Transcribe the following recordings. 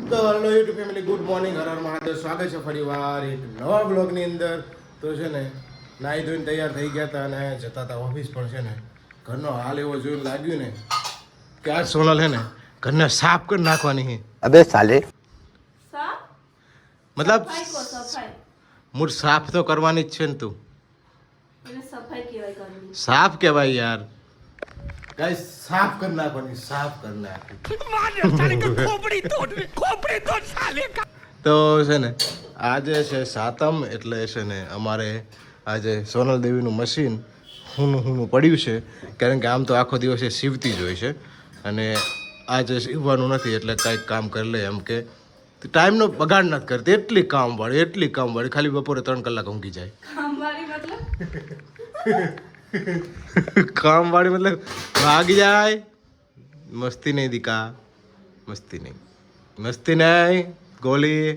તો hello YouTube family, good morning, Har Har Mahadev. સ્વાગત છે ફરીવાર એક નવા બ્લોગની અંદર. તો છે ને નાહી ધોઈને તૈયાર થઈ ગયા હતા અને જતા હતા ઓફિસ. પણ છે ને ઘરનો હાલ એવો જોઈને લાગ્યું ને કે આજ સોનલ છે ને ઘરને સાફ કરી નાખવાની છે. अबे साले મતલબ સફાઈ કો સફાઈ મૂળ સાફ તો કરવાની જ છે ને. તું એને સફાઈ કહેવાય કરવી. સાફ કહેવાય યાર. ગાઈસ સાફ કરી નાખવાની, સાફ કરી નાખી. તો છે ને આજે છે સાતમ, એટલે છે ને અમારે આજે સોનલ દેવીનું મશીન હુનું પડ્યું છે. કારણ કે આમ તો આખો દિવસ એ સીવતી જ હોય છે અને આજે સીવવાનું નથી, એટલે કાંઈક કામ કરી લે એમ કે ટાઈમનો બગાડ નથી કરતી. એટલી કામવાળી ખાલી બપોરે 3 કલાક ઊંઘી જાય. કામવાળી મતલબ કામવાળી મતલબ ભાગી જાય. મસ્તી નહીં દીકા, મસ્તી નહીં ગોલી.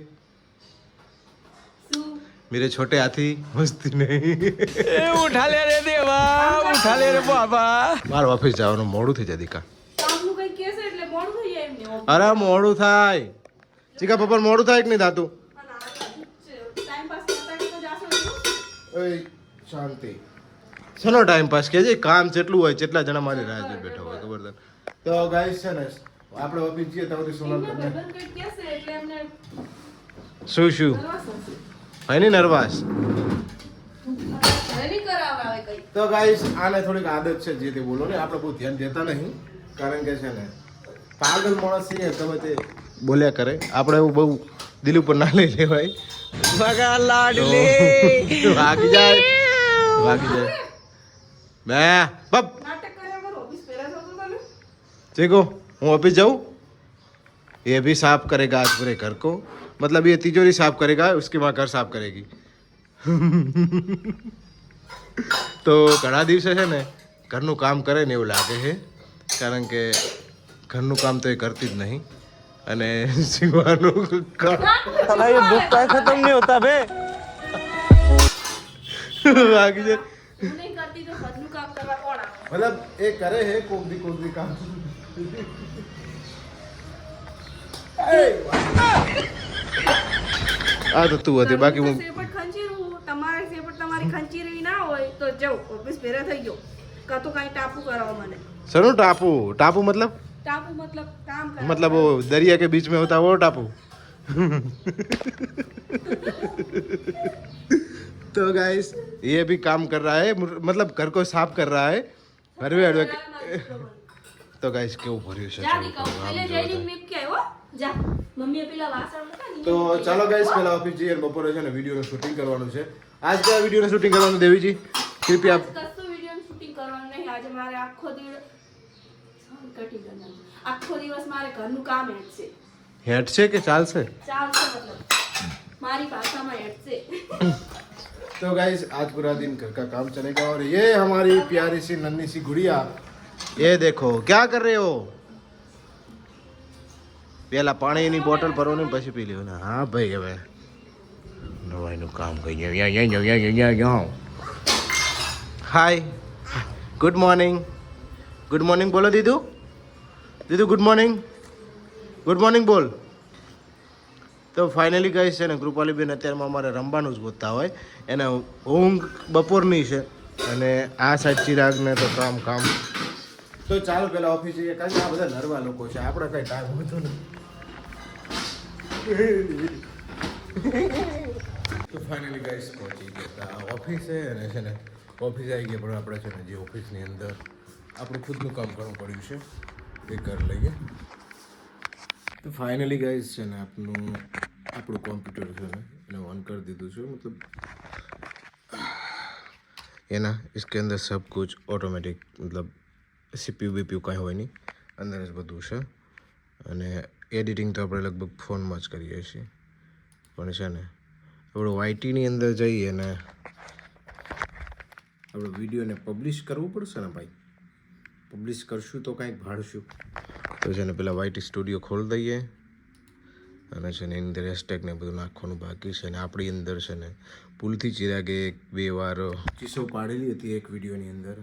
શું मेरे छोटे हाथी मस्ती नहीं. उठा ले रे देवा, उठा ले रे बाबा. મારે ઓફિસ જવાનું મોડું થઈ જાય દીકા. કામનું કઈ કહેશે એટલે મોડું થઈ જાય એમને. અરે મોડું થાય ચીકા પપ્પા, મોડું થાય કે નહીં થાતું? ટાઈમ પાસ કરતા તો જાશો નહીં. ઓય શાંતિ. શેનો ટાઈમ પાસ કે છે? કામ જેટલું હોય જેટલા જણા મારી રાહ જોઈ બેઠા હોય ખબર છે. તો ગાઈસ છે ને આપણે ઓફિસ જઈએ તો સોનલ એમને તમને બદલ કઈ કહેશે એટલે એમને શું કરવા થશે. હોય નહીં નર્વસ. ઘરે નહીં કરાવડાવે કઈ. તો ગાઈસ આને થોડીક આદત છે જે તે બોલો ને, આપણે બહુ ધ્યાન દેતા નહીં. કારણ કે છે ને પાગલ માણસ છે, તમે તે બોલ્યા કરે. આપણે એવું બહુ દિલ ઉપર ના લઈ લેવાય. मगा लाडले. તો ભાગી જાય મેં બપ નાટક કર્યા કરો ઓફિસ પહેલા થતો તમે. देखो હું ऑफिस जाऊँ, ये भी साफ करेगा आज पूरे घर को. मतलब ये तिजोरी साफ करेगा, उसके बाद घर साफ करेगी. તો ઘણા દિવસે છે ને ઘરનું કામ કરે ને એવું લાગે છે. કારણ કે ઘરનું કામ તો એ કરતી જ નહીં અને સીવાનું કામ साला ये दुख का खत्म नहीं होता बे. બાકી છે. હું નહીં કરતી તો ઘરનું કામ કરવા કોણ આવે? મતલબ એ કરે છે કોક દી કામ. આ તો તું હતી, બાકી હું સેપટ ખંચીરું તમારે સેપટ તમારી ખંચીરી ના હોય તો જાઓ ઓફિસ પહેલા થઈ ગયો. કાં તો કાંઈ ટાપુ કરાવો મને. સરું ટાપુ मतलब टापू मतलब काम करना मतलब वो दरिया के बीच में होता है वो टापू. तो गाइस ये भी काम कर रहा है, मतलब घर को साफ कर रहा है. तो गाइस કેવું ભર્યું છે. જા દીકરો પેલે જઈને મેક કે આવ્યો જા મમ્મીએ પેલા વાસણ મૂકા ને તો ચાલો ગાઈસ પેલા ઓફિસ જઈએ અને બપોરે છે ને વિડીયોનું શૂટિંગ કરવાનું છે. આજ કયા વિડીયોનું શૂટિંગ કરવાનું દેવીજી? કૃપયા કશું વિડિયો શૂટિંગ કરવાનું નહીં. આજે મારે આખો દિવસ મારે ઘરનું કામ હેડશે. હેડ છે કે ચાલશે? ચાલશે મતલબ મારી ભાષામાં હેડશે. तो गाइस आज पूरा दिन घर का काम चलेगा. और ये हमारी प्यारी सी नन्ही सी गुड़िया, ये देखो क्या कर रहे हो. પેલા પાણીની બોટલ ભરો ને પછી પી લ્યો ને. હા ભાઈ હવે નવાઈનું કામ કરી. હાય, ગુડ મોર્નિંગ. ગુડ મોર્નિંગ બોલો દીદુ. ગુડ મોર્નિંગ બોલ. તો ફાઇનલી ગઈ છે ને કૃપાલીબેન અત્યારમાં અમારે રમવાનું જ ગોતતા હોય. એને ઊંઘ બપોરની છે અને આ સાઈડ ચિરાગને તો કામ. તો ચાલો પેલા ઓફિસ જઈએ, કારણ કે આ બધા નરવા લોકો છે, આપણે કઈ ટાઈમ હોતો નથી. તો ફાઇનલી ગાઈસ પહોંચી ગયા ઓફિસે અને છે ને ઓફિસ આવી ગયા. પણ આપણે છે ને જે ઓફિસની અંદર આપણું ખુદનું કામ કરવું પડ્યું છે એ કરી લઈએ. તો ફાઇનલી ગાઈસ છે ને આપણું કોમ્પ્યુટર છે ને એને ઓન કરી દીધું છે. मतलब ये ना इसके अंदर सब कुछ ऑटोमेटिक, मतलब CPU बीपीयू કાંઈ હોય નહીં, અંદર જ બધું છે. અને એડિટિંગ તો આપણે લગભગ ફોનમાં જ કરીએ છીએ. પણ છે ને આપણે વાયટીની અંદર જઈએ ને આપણે વિડીયોને પબ્લિશ કરવું પડશે ને ભાઈ. પબ્લિશ કરશું તો કાંઈક ભાડશું. તો છે ને પેલા વાયટી સ્ટુડિયો ખોલી દઈએ અને છે ને એની અંદર હેશટેગ ને બધું નાખવાનું બાકી છે. ને આપણી અંદર છે ને ભૂલથી ચિરાગે 1-2 વાર ચીસો પાડેલી હતી એક વિડીયોની અંદર.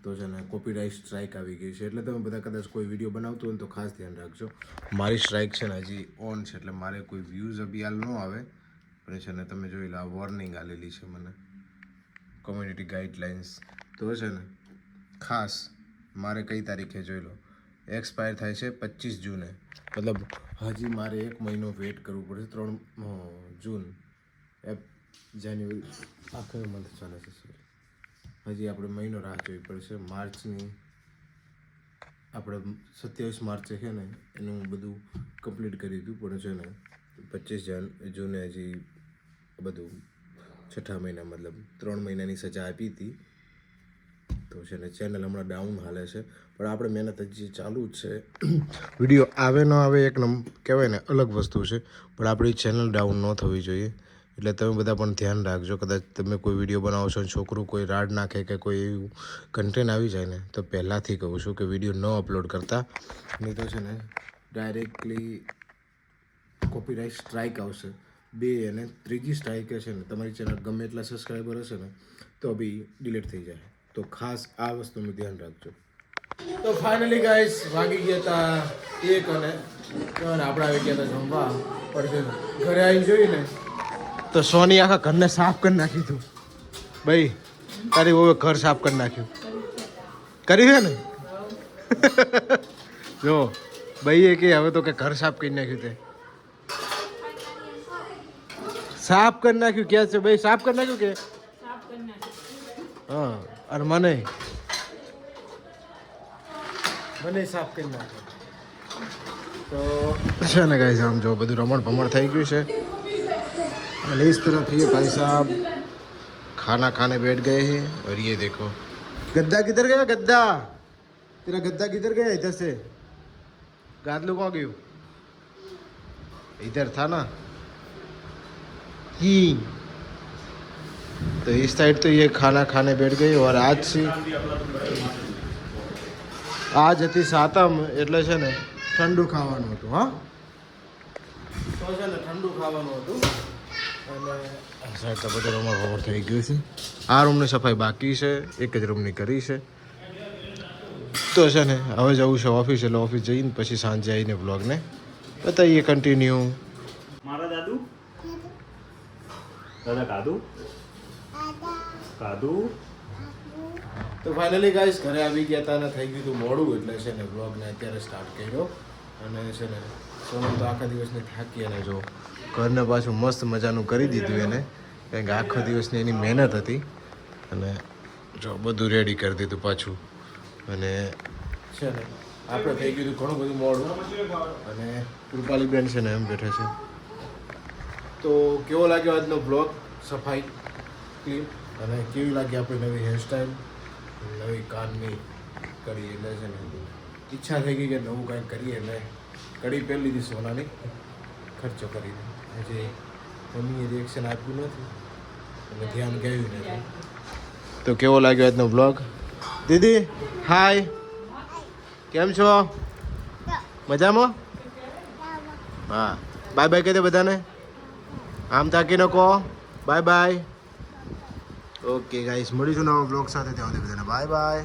તો છે ને કોપીરાઇટ સ્ટ્રાઇક આવી ગઈ છે. એટલે તમે બધા કદાચ કોઈ વિડીયો બનાવતો હોય ને તો ખાસ ધ્યાન રાખજો. મારી સ્ટ્રાઇક છે ને હજી ઓન છે, એટલે મારે કોઈ વ્યૂઝ અભી હાલ ન આવે, પણ છે ને તમે જોઈ લો આ વોર્નિંગ આલેલી છે મને, કોમ્યુનિટી ગાઈડલાઇન્સ. તો છે ને ખાસ મારે કઈ તારીખે જોઈ લો એક્સપાયર થાય છે 25 જૂને, મતલબ હજી મારે 1 મહિનો વેઇટ કરવું પડશે. 3 જૂન જાન્યુઆરી આખો મંથ ચાલે છે. હજી આપણે મહિનો રાહ જોવી પડશે. માર્ચની આપણે 27 માર્ચે છે ને એનું બધું કમ્પ્લીટ કરી દીધું, પણ છે ને 25 જૂને હજી બધું 6 મહિના મતલબ 3 મહિનાની સજા આપી હતી. તો છે ને ચેનલ હમણાં ડાઉન હાલે છે, પણ આપણે મહેનત હજી ચાલુ જ છે. વિડીયો આવે ન આવે એક કહેવાય ને અલગ વસ્તુ છે, પણ આપણી ચેનલ ડાઉન ન થવી જોઈએ. એટલે તમે બધા પણ ધ્યાન રાખજો. કદાચ તમે કોઈ વિડીયો બનાવો છો અને છોકરું કોઈ રાડ નાખે કે કોઈ એવું કન્ટેન્ટ આવી જાય ને, તો પહેલાંથી કહું છું કે વિડીયો ન અપલોડ કરતા, નહીં તો છે ને ડાયરેક્ટલી કોપીરાઇટ સ્ટ્રાઇક આવશે. 2 અને 3જી સ્ટ્રાઇક છે ને તમારી ચેનલ ગમે એટલા સબસ્ક્રાઈબર હશે ને તો બી ડિલીટ થઈ જાય. તો ખાસ આ વસ્તુનું ધ્યાન રાખજો. તો ફાઇનલી ગાઈસ વાગી ગયા હતા 1 અને આપણે આવી ગયા હતા જમવા. પણ ઘરે આવીને જોઈને તો સોની આખા ઘરને સાફ કરી નાખ્યું હતું. ભાઈ તારી હવે ઘર સાફ કરી નાખ્યું. કરી છે ને જો ભાઈએ કે હવે તો કે ઘર સાફ કરી નાખ્યું. તે સાફ કરી નાખ્યું કે છે ભાઈ? સાફ કરી નાખ્યું કે? હા, અને મને સાફ કરી નાખ્યું. તો છે ને ગાઈસ આમ જો બધું રમણ ભમણ થઈ ગયું છે. और इस तरफ ये भाई साहब खाना खाने बैठ गए हैं. और ये देखो गद्दा किधर गया? गद्दा तेरा गद्दा किधर गया? इधर से गादलू कहाँ गયું? इधर था ना ही. तो इस साइड तो ये खाना खाने बैठ गए. और आज હતી સાતમ એટલે છે ને ઠંડુ ખાવાનું હતું. હા, તો છે ને ઠંડુ ખાવાનું હતું. અને આ સાઈડ તો બધો રૂમમાં ખબર થઈ ગયું છે. આ રૂમની સફાઈ બાકી છે, એક જ રૂમની કરી છે. તો છે ને હવે જવું છે ઓફિસ, એટલે ઓફિસ જઈને પછી સાંજે આવીને બ્લોગને બતાવીએ કન્ટિન્યુ. મારા દાદુ દાદા કાદુ કાદુ. તો ફાઇનલી ગાઈસ ઘરે આવી ગયા હતા અને થઈ ગયું હતું મોડું, એટલે છે ને બ્લોગને અત્યારે સ્ટાર્ટ કર્યો. અને છે ને સોનમ તો આખા દિવસની થાકી, અને જો ઘરને પાછું મસ્ત મજાનું કરી દીધું એને, કારણ કે આખો દિવસની એની મહેનત હતી. અને જો બધું રેડી કરી દીધું પાછું. અને છે ને આપણે થઈ ગયું હતું ઘણું બધું મોડું. અને કૃપાલી બેન છે ને એમ બેઠા છે. તો કેવો લાગ્યો આજનો બ્લોગ? સફાઈ ક્લીન. અને કેવી લાગી આપણી નવી હેરસ્ટાઈલ, નવી કાનની કડી. એટલે છે ને ઈચ્છા થઈ ગઈ કે નવું કાંઈક કરીએ, એટલે કડી પહેરી લીધી સોનાની ખર્ચો કરીને. હજી મમ્મીએ રિએક્શન આપ્યું નથી અને ધ્યાન ગયું નથી. તો કેવો લાગ્યો આજનો બ્લોગ? દીદી હાય, કેમ છો? મજામાં? હા, બાય બાય કહી દે બધાને. આમ તાકીને કહો બાય બાય. ઓકે ગાઈસ, મળીશું નવા બ્લોગ સાથે. ત્યાં સુધી બધાને બાય બાય.